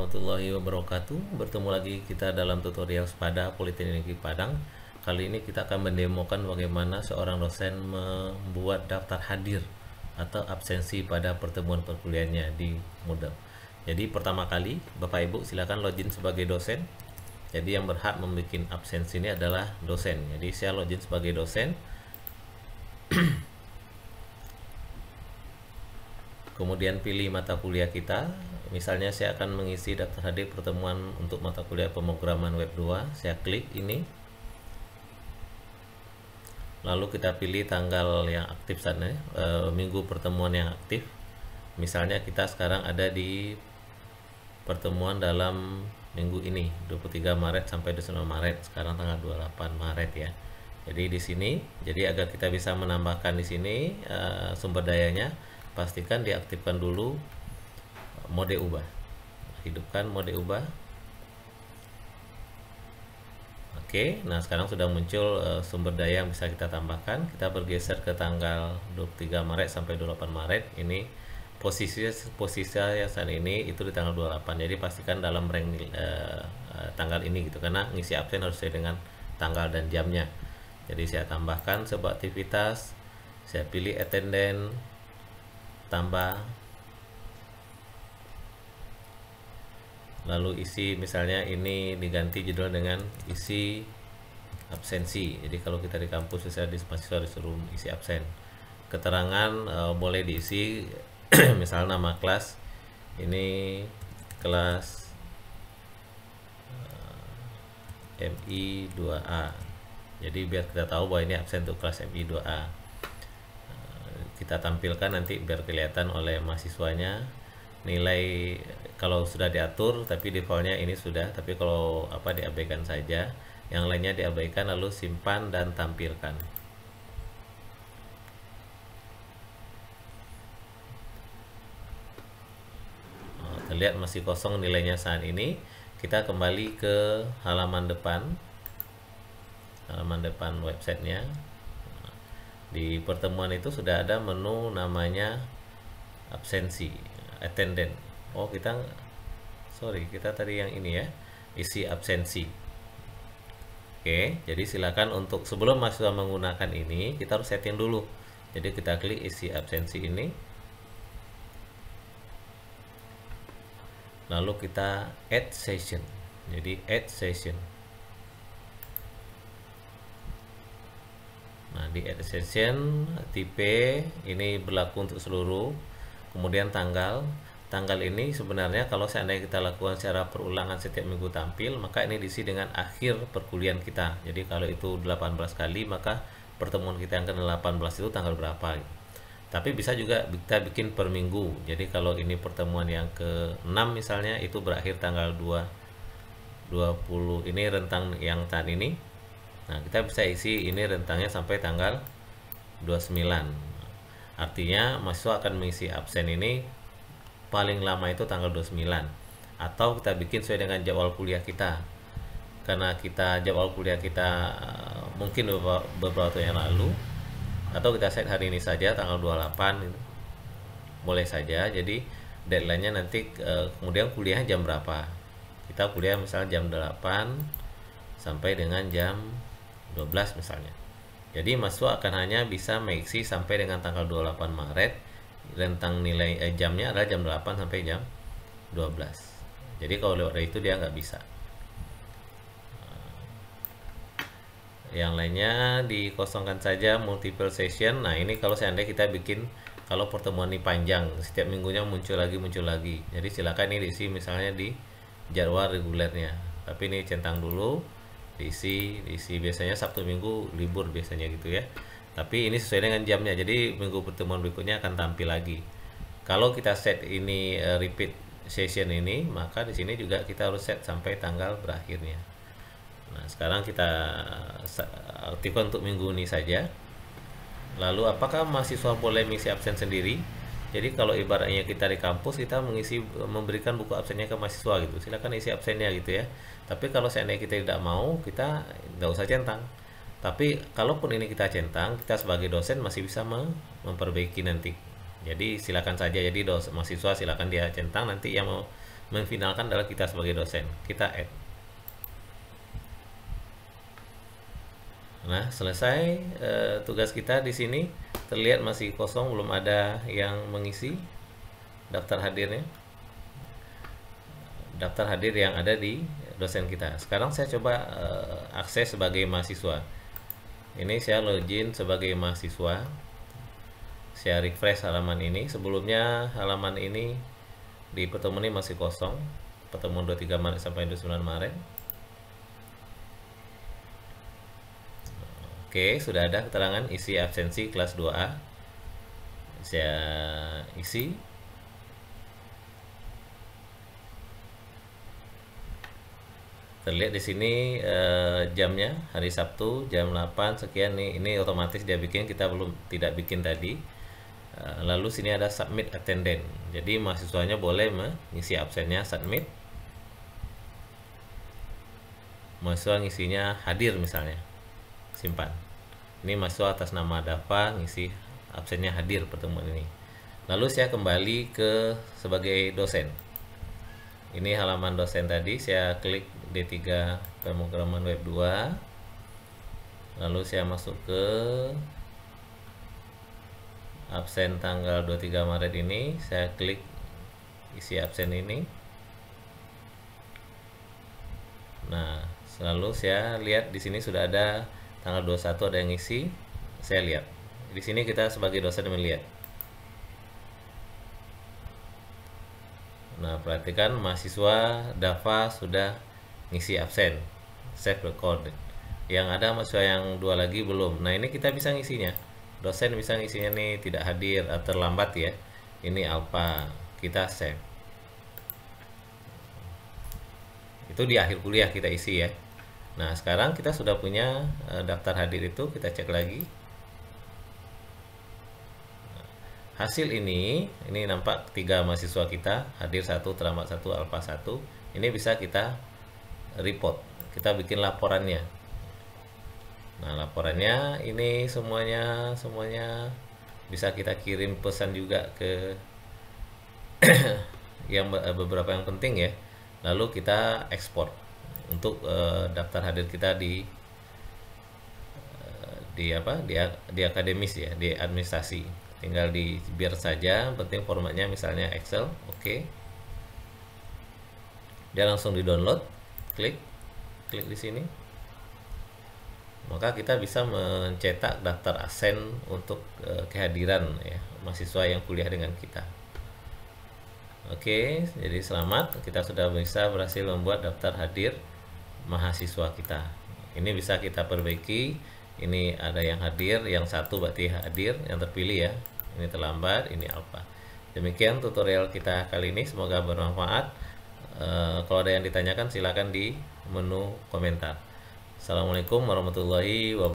warahmatullahi wabarakatuh. Bertemu lagi kita dalam tutorial Sepada Politeknik Padang. Kali ini kita akan mendemokan bagaimana seorang dosen membuat daftar hadir atau absensi pada pertemuan perkuliahannya di Moodle. Jadi pertama kali Bapak Ibu silakan login sebagai dosen. Jadi yang berhak membuat absensi ini adalah dosen. Jadi saya login sebagai dosen. Kemudian pilih mata kuliah kita. Misalnya saya akan mengisi daftar hadir pertemuan untuk mata kuliah pemrograman web 2. Saya klik ini. Lalu kita pilih tanggal yang aktif sana, minggu pertemuan yang aktif. Misalnya kita sekarang ada di pertemuan dalam minggu ini 23 Maret sampai 29 Maret. Sekarang tanggal 28 Maret ya. Jadi di sini, jadi agar kita bisa menambahkan di sini sumber dayanya, pastikan diaktifkan dulu mode ubah. Hidupkan mode ubah. Oke, nah sekarang sudah muncul sumber daya yang bisa kita tambahkan. Kita bergeser ke tanggal 23 Maret sampai 28 Maret. Ini posisi saya saat ini itu di tanggal 28. Jadi pastikan dalam rank tanggal ini gitu, karena ngisi absen harus sesuai dengan tanggal dan jamnya. Jadi saya tambahkan sebuah aktivitas. Saya pilih attendance, tambah, lalu isi, misalnya ini diganti judul dengan isi absensi. Jadi kalau kita di kampus misalnya di mahasiswa disuruh isi absen, keterangan boleh diisi misalnya nama kelas ini kelas MI 2A. Jadi biar kita tahu bahwa ini absen untuk kelas MI 2A. Kita tampilkan nanti biar kelihatan oleh mahasiswanya nilai kalau sudah diatur, tapi defaultnya ini sudah, tapi kalau diabaikan saja, yang lainnya diabaikan, lalu simpan dan tampilkan. Terlihat masih kosong nilainya saat ini. Kita kembali ke halaman depan websitenya. Di pertemuan itu sudah ada menu namanya absensi, attendance. Oh, kita tadi yang ini ya, isi absensi. Oke, jadi silakan untuk sebelum mahasiswa menggunakan ini, kita harus setting dulu. Jadi kita klik isi absensi ini. Lalu kita add session. Jadi add session. Nah, di add session tipe ini berlaku untuk seluruh. Kemudian tanggal ini sebenarnya kalau seandainya kita lakukan secara perulangan setiap minggu tampil, maka ini diisi dengan akhir perkuliahan kita. Jadi kalau itu 18 kali, maka pertemuan kita yang ke-18 itu tanggal berapa. Tapi bisa juga kita bikin per minggu. Jadi kalau ini pertemuan yang ke-6 misalnya, itu berakhir tanggal 20. Ini rentang yang tahun ini. Nah, kita bisa isi ini rentangnya sampai tanggal 29. Artinya mahasiswa akan mengisi absen ini paling lama itu tanggal 29. Atau kita bikin sesuai dengan jadwal kuliah kita. Karena jadwal kuliah kita mungkin beberapa tahun yang lalu, atau kita set hari ini saja tanggal 28 gitu. Boleh saja. Jadi deadline-nya nanti kemudian kuliah jam berapa. Kita kuliah misalnya jam 8 sampai dengan jam 12 misalnya. Jadi mahasiswa akan hanya bisa mengisi sampai dengan tanggal 28 Maret. Rentang nilai jamnya adalah jam 8 sampai jam 12. Jadi kalau lewat dari itu dia nggak bisa. Yang lainnya dikosongkan saja multiple session. Nah, ini kalau seandainya kita bikin, kalau pertemuan ini panjang, setiap minggunya muncul lagi. Jadi silakan ini diisi misalnya di jadwal regulernya. Tapi ini centang dulu, diisi biasanya Sabtu Minggu libur biasanya gitu ya. Tapi ini sesuai dengan jamnya. Jadi minggu pertemuan berikutnya akan tampil lagi. Kalau kita set ini repeat session ini, maka di sini juga kita harus set sampai tanggal berakhirnya. Nah, sekarang kita aktifkan untuk minggu ini saja. Lalu apakah mahasiswa boleh mengisi absen sendiri? Jadi kalau ibaratnya kita di kampus, kita memberikan buku absennya ke mahasiswa gitu. Silakan isi absennya gitu ya. Tapi kalau seandainya kita tidak mau, kita nggak usah centang. Tapi kalaupun ini kita centang, kita sebagai dosen masih bisa memperbaiki nanti. Jadi silakan saja. Jadi mahasiswa silakan dia centang, nanti yang mau memfinalkan adalah kita sebagai dosen. Kita add. Nah, selesai tugas kita di sini. Terlihat masih kosong, belum ada yang mengisi daftar hadirnya. Daftar hadir yang ada di dosen kita. Sekarang saya coba akses sebagai mahasiswa. Ini saya login sebagai mahasiswa. Saya refresh halaman ini. Sebelumnya halaman ini di pertemuan ini masih kosong. Pertemuan 23 Maret sampai 29 Maret. Oke, sudah ada keterangan isi absensi kelas 2A. Saya isi. Terlihat di sini jamnya hari Sabtu jam 8 sekian nih. Ini otomatis dia bikin, kita belum tidak bikin tadi. Lalu sini ada submit attendance. Jadi mahasiswanya boleh mengisi absennya submit. Mahasiswa ngisinya hadir misalnya. Simpan. Ini mahasiswa atas nama Dava ngisi absennya hadir pertemuan ini. Lalu saya kembali ke sebagai dosen. Ini halaman dosen tadi, saya klik D3 pemrograman web 2. Lalu saya masuk ke absen tanggal 23 Maret ini, saya klik isi absen ini. Nah, selalu saya lihat di sini sudah ada tanggal 21 ada yang ngisi, saya lihat. Di sini kita sebagai dosen melihat. Nah, perhatikan mahasiswa Dava sudah ngisi absen, save record. Yang ada mahasiswa yang 2 lagi belum. Nah, ini kita bisa ngisinya. Dosen bisa ngisinya nih, tidak hadir atau terlambat ya. Ini alpha, kita save. Itu di akhir kuliah kita isi ya. Nah, sekarang kita sudah punya daftar hadir itu, kita cek lagi. Hasil ini nampak 3 mahasiswa kita, hadir 1, terlambat 1, alpha 1. Ini bisa kita report, kita bikin laporannya. Nah, laporannya ini semuanya bisa kita kirim pesan juga ke yang beberapa yang penting ya. Lalu kita ekspor untuk daftar hadir kita di akademis ya, di administrasi. Tinggal di biar saja, penting formatnya misalnya Excel. Oke. Dia langsung di download, klik di sini. Maka kita bisa mencetak daftar absen untuk kehadiran ya mahasiswa yang kuliah dengan kita. Oke, jadi selamat, kita sudah bisa berhasil membuat daftar hadir mahasiswa kita. Ini bisa kita perbaiki. Ini ada yang hadir, yang 1 berarti hadir, yang terpilih ya. Ini terlambat, ini alpha. Demikian tutorial kita kali ini, semoga bermanfaat. Kalau ada yang ditanyakan silakan di menu komentar. Assalamualaikum warahmatullahi wabarakatuh.